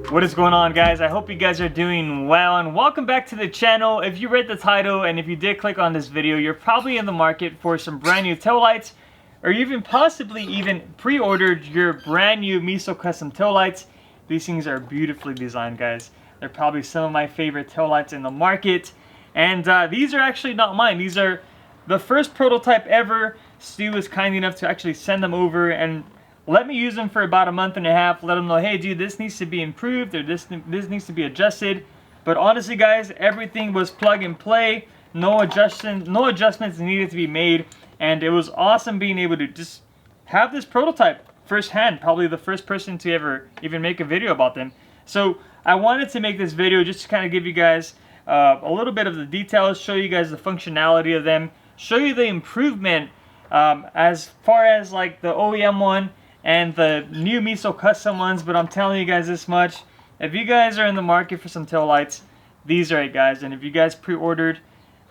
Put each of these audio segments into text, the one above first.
What is going on, guys? I hope you guys are doing well, and welcome back to the channel. If you read the title and if you did click on this video, you're probably in the market for some brand new tail lights, or you even possibly pre-ordered your brand new Meso custom tail lights. These things are beautifully designed, guys. They're probably some of my favorite tail lights in the market, and these are actually not mine. These are the first prototype ever. Stu was kind enough to actually send them over and let me use them for about a month and a half. Let them know, hey dude, this needs to be improved, or this needs to be adjusted. But honestly, guys, everything was plug and play. No adjustments needed to be made, and it was awesome being able to just have this prototype firsthand. Probably the first person to ever even make a video about them. So I wanted to make this video just to kind of give you guys a little bit of the details, show you guys the functionality of them, show you the improvement as far as like the OEM one and the new Meso custom ones. But I'm telling you guys this much: if you guys are in the market for some tail lights, these are it, guys. And if you guys pre-ordered,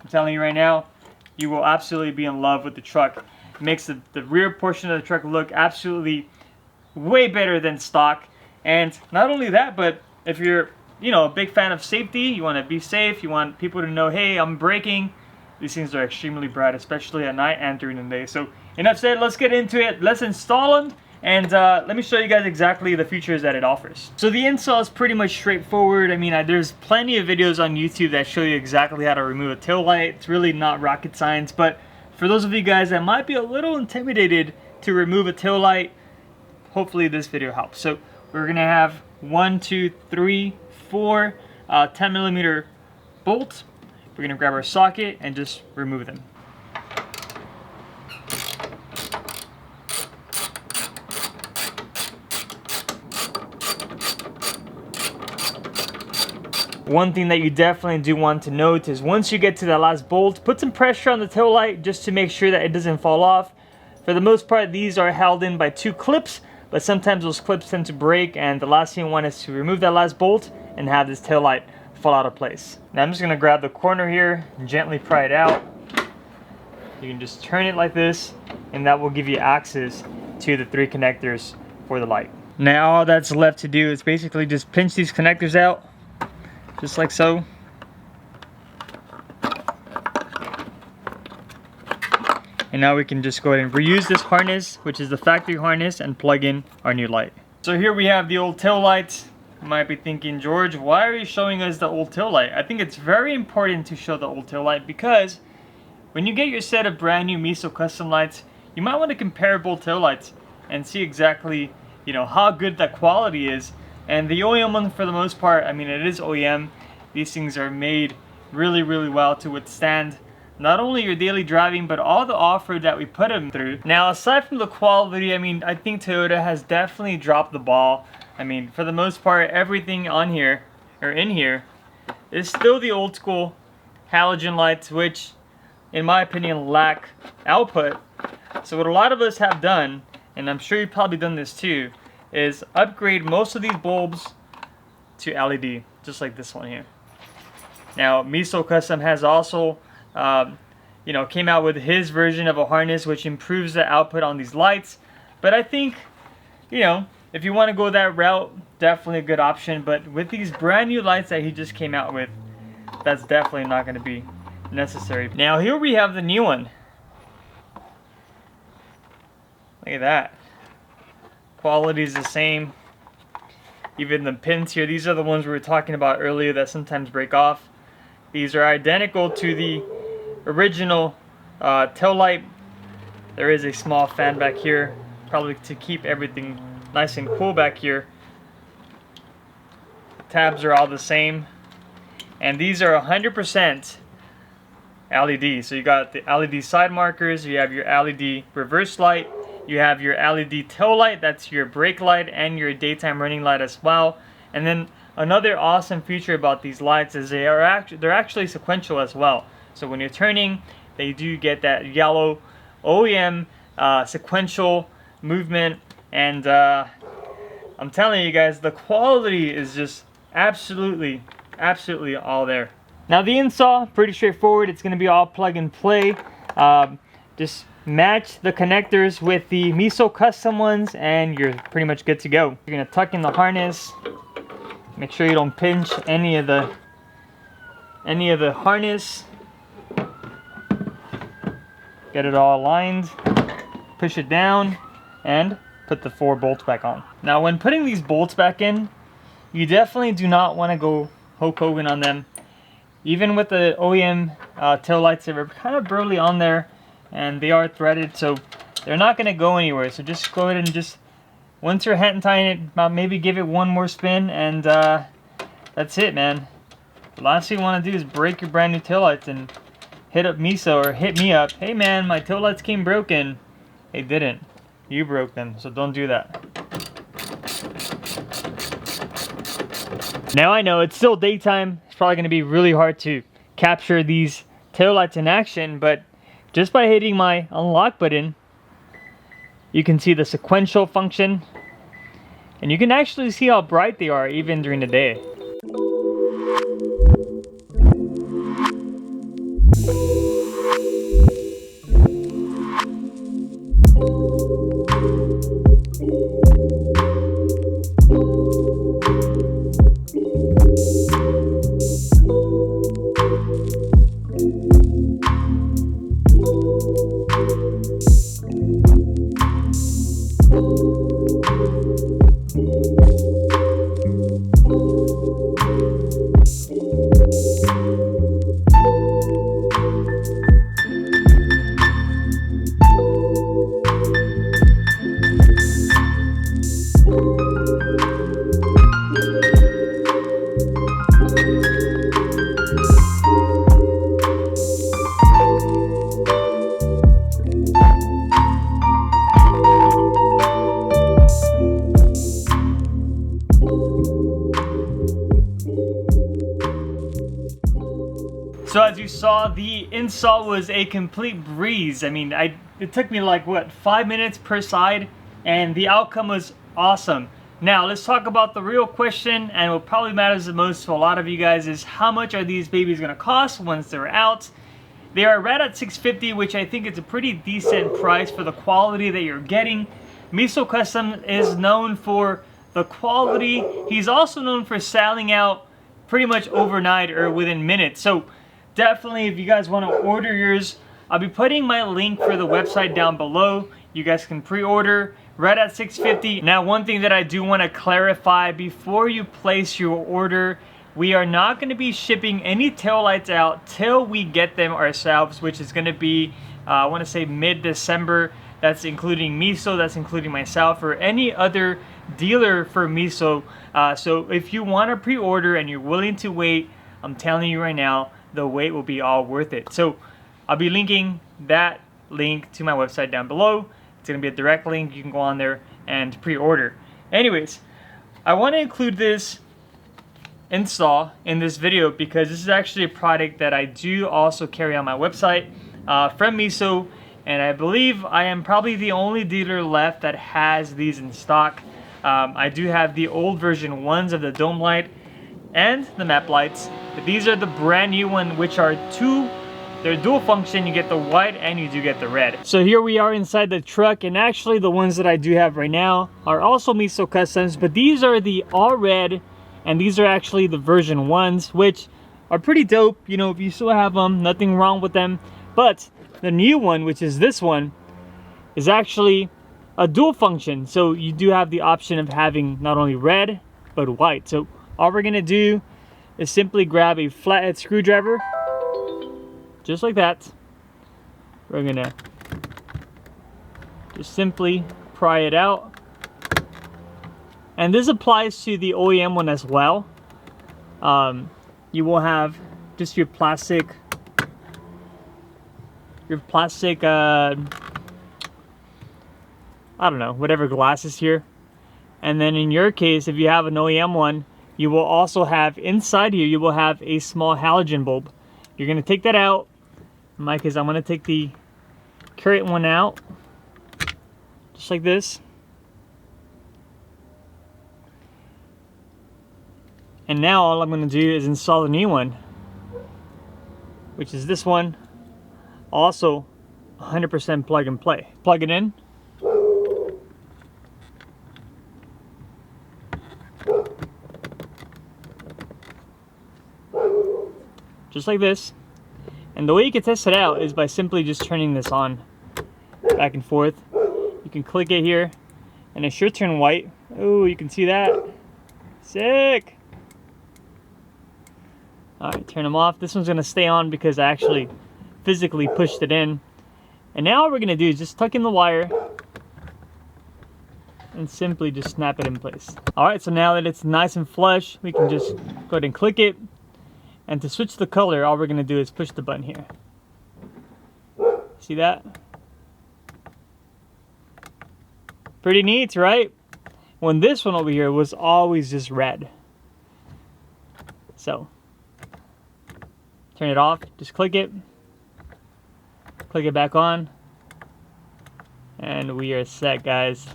I'm telling you right now, you will absolutely be in love with the truck. It makes the rear portion of the truck look absolutely way better than stock. And not only that, but if you're, you know, a big fan of safety, you want to be safe, you want people to know, hey, I'm braking, these things are extremely bright, especially at night and during the day. So enough said, let's get into it. Let's install them, and let me show you guys exactly the features that it offers. So the install is pretty much straightforward. I mean, there's plenty of videos on YouTube that show you exactly how to remove a tail light. It's really not rocket science, but for those of you guys that might be a little intimidated to remove a tail light, hopefully this video helps. So we're gonna have 1, 2, 3, 4 10mm bolts. We're gonna grab our socket and just remove them. One thing that you definitely do want to note is once you get to that last bolt, put some pressure on the tail light just to make sure that it doesn't fall off. For the most part, these are held in by 2 clips, but sometimes those clips tend to break, and the last thing you want is to remove that last bolt and have this tail light fall out of place. Now I'm just gonna grab the corner here and gently pry it out. You can just turn it like this, and that will give you access to the 3 connectors for the light. Now all that's left to do is basically just pinch these connectors out, just like so. And now we can just go ahead and reuse this harness, which is the factory harness, and plug in our new light. So here we have the old tail light. You might be thinking, George, why are you showing us the old tail light? I think it's very important to show the old tail light because when you get your set of brand new Meso custom lights, you might want to compare both tail lights and see exactly, you know, how good that quality is. And the OEM one, for the most part, I mean, it is OEM. These things are made really, really well to withstand not only your daily driving, but all the off-road that we put them through. Now, aside from the quality, I mean, I think Toyota has definitely dropped the ball. I mean, for the most part, everything on here, or in here, is still the old school halogen lights, which, in my opinion, lack output. So what a lot of us have done, and I'm sure you've probably done this too, is upgrade most of these bulbs to LED, just like this one here. Now, Meso Custom has also, you know, came out with his version of a harness which improves the output on these lights. But I think, you know, if you want to go that route, definitely a good option. But with these brand new lights that he just came out with, that's definitely not going to be necessary. Now here we have the new one. Look at that. Quality is the same. Even the pins here, these are the ones we were talking about earlier that sometimes break off. These are identical to the original tail light. There is a small fan back here, probably to keep everything nice and cool back here. Tabs are all the same, and these are 100% LED. So you got the LED side markers, you have your LED reverse light, you have your LED tail light, that's your brake light, and your daytime running light as well. And then another awesome feature about these lights is they're actually sequential as well. So when you're turning, they do get that yellow OEM sequential movement, and I'm telling you guys, the quality is just absolutely all there. Now the install, pretty straightforward. It's going to be all plug and play. Just match the connectors with the Meso custom ones, and you're pretty much good to go. You're gonna tuck in the harness. Make sure you don't pinch any of the harness. Get it all aligned. Push it down and put the 4 bolts back on. Now when putting these bolts back in, you definitely do not want to go Hulk Hogan on them. Even with the OEM tail lights, they were kind of burly on there, and they are threaded, so they're not going to go anywhere. So just go ahead and just, once you're hand tying it, maybe give it one more spin, and that's it, man. The last thing you want to do is break your brand new tail lights and hit up Meso or hit me up. Hey man, my tail lights came broken. They didn't. You broke them, so don't do that. Now I know it's still daytime. It's probably going to be really hard to capture these taillights in action, but just by hitting my unlock button, you can see the sequential function, and you can actually see how bright they are even during the day. So as you saw, the install was a complete breeze. I mean, it took me like, what, 5 minutes per side, and the outcome was awesome. Now, let's talk about the real question, and what probably matters the most to a lot of you guys is how much are these babies gonna cost once they're out? They are right at $650, which I think is a pretty decent price for the quality that you're getting. Meso Custom is known for the quality. He's also known for selling out pretty much overnight or within minutes. So definitely, if you guys want to order yours, I'll be putting my link for the website down below. You guys can pre-order right at $650. Now, one thing that I do want to clarify before you place your order, we are not going to be shipping any taillights out till we get them ourselves, which is going to be, I want to say mid-December. That's including Meso, that's including myself, or any other dealer for Meso. So if you want to pre-order and you're willing to wait, I'm telling you right now, the wait will be all worth it. So I'll be linking that link to my website down below. It's going to be a direct link. You can go on there and pre-order. Anyways, I want to include this install in this video because this is actually a product that I do also carry on my website from Meso, and I believe I am probably the only dealer left that has these in stock. I do have the old version ones of the dome light and the map lights, but these are the brand new one, which are they're dual function. You get the white and you do get the red. So here we are inside the truck, and actually the ones that I do have right now are also Meso Customs, but these are the all red, and these are actually the version ones, which are pretty dope. You know, if you still have them, nothing wrong with them. But the new one, which is this one, is actually a dual function. So you do have the option of having not only red, but white. So all we're gonna do is simply grab a flathead screwdriver, just like that. We're gonna just simply pry it out. And this applies to the OEM one as well. You will have just your plastic, I don't know, whatever glass is here. And then in your case, if you have an OEM one, you will also have, inside here, you will have a small halogen bulb. You're gonna take that out. In my case, I'm gonna take the current one out, just like this. And now all I'm gonna do is install the new one, which is this one. Also 100% plug and play. Plug it in. Just like this. And the way you can test it out is by simply just turning this on back and forth. You can click it here and it should turn white. Oh, you can see that. Sick. Alright, turn them off. This one's going to stay on because I actually physically pushed it in. And now what we're going to do is just tuck in the wire and simply just snap it in place. Alright, so now that it's nice and flush, we can just go ahead and click it. And to switch the color, all we're going to do is push the button here. See that? Pretty neat, right? When this one over here was always just red. So, turn it off, just click it back on, and we are set, guys.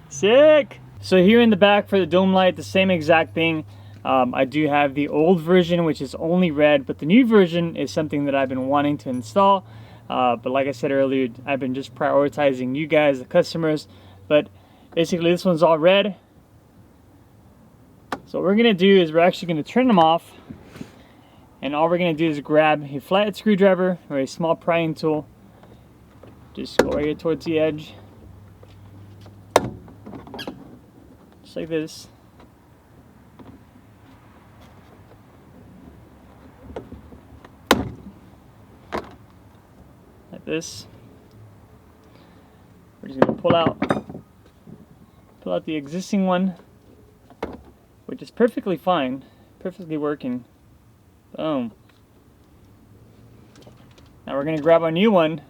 Sick! So here in the back for the dome light, the same exact thing. I do have the old version, which is only red, but the new version is something that I've been wanting to install. But like I said earlier, I've been just prioritizing you guys, the customers. But basically this one's all red. So what we're going to do is we're actually going to turn them off. And all we're going to do is grab a flat screwdriver or a small prying tool. Just go right here towards the edge. Just like this. Like this. We're just going to pull out the existing one, which is perfectly fine, perfectly working. Boom. Now we're going to grab our new one.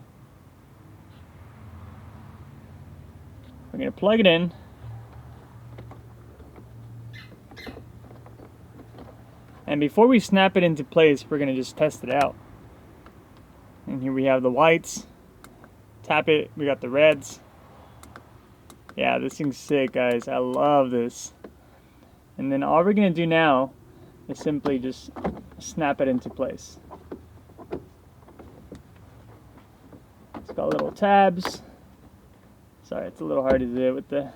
We're going to plug it in. And before we snap it into place, we're going to just test it out. And here we have the whites. Tap it, we got the reds. Yeah, this thing's sick, guys. I love this. And then all we're going to do now is simply just snap it into place. It's got little tabs. Sorry, it's a little hard to do with the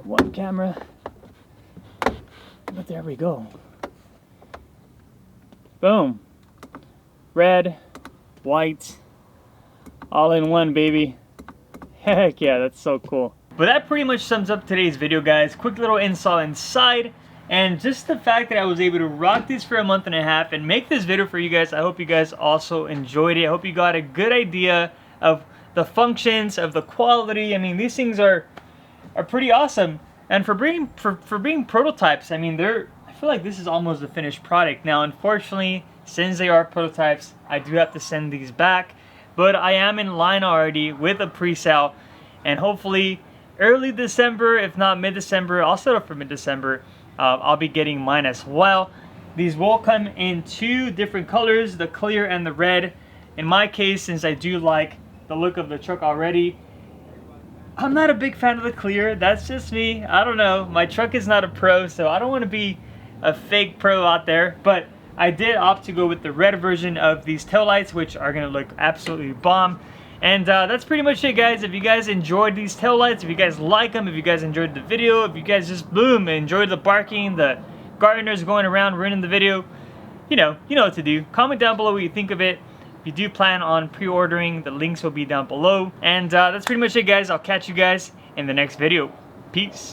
one camera. But there we go. Boom. Red, white, all in one, baby. Heck yeah, that's so cool. But that pretty much sums up today's video, guys. Quick little install inside. And just the fact that I was able to rock this for a month and a half and make this video for you guys, I hope you guys also enjoyed it. I hope you got a good idea of the functions, of the quality. I mean, these things are pretty awesome. And for being prototypes, I mean, I feel like this is almost a finished product. Now, unfortunately, since they are prototypes, I do have to send these back. But I am in line already with a pre-sale. And hopefully, early December, if not mid-December, I'll set up for mid-December. I'll be getting mine as well. These will come in two different colors, the clear and the red. In my case, since I do like the look of the truck already, I'm not a big fan of the clear. That's just me. I don't know. My truck is not a pro, so I don't want to be a fake pro out there. But I did opt to go with the red version of these taillights, which are going to look absolutely bomb. And that's pretty much it, guys. If you guys enjoyed these taillights, if you guys like them, if you guys enjoyed the video, if you guys just boom enjoyed the barking, the gardeners going around ruining the video, you know what to do. Comment down below what you think of it. If you do plan on pre-ordering, the links will be down below. And that's pretty much it, guys. I'll catch you guys in the next video. Peace.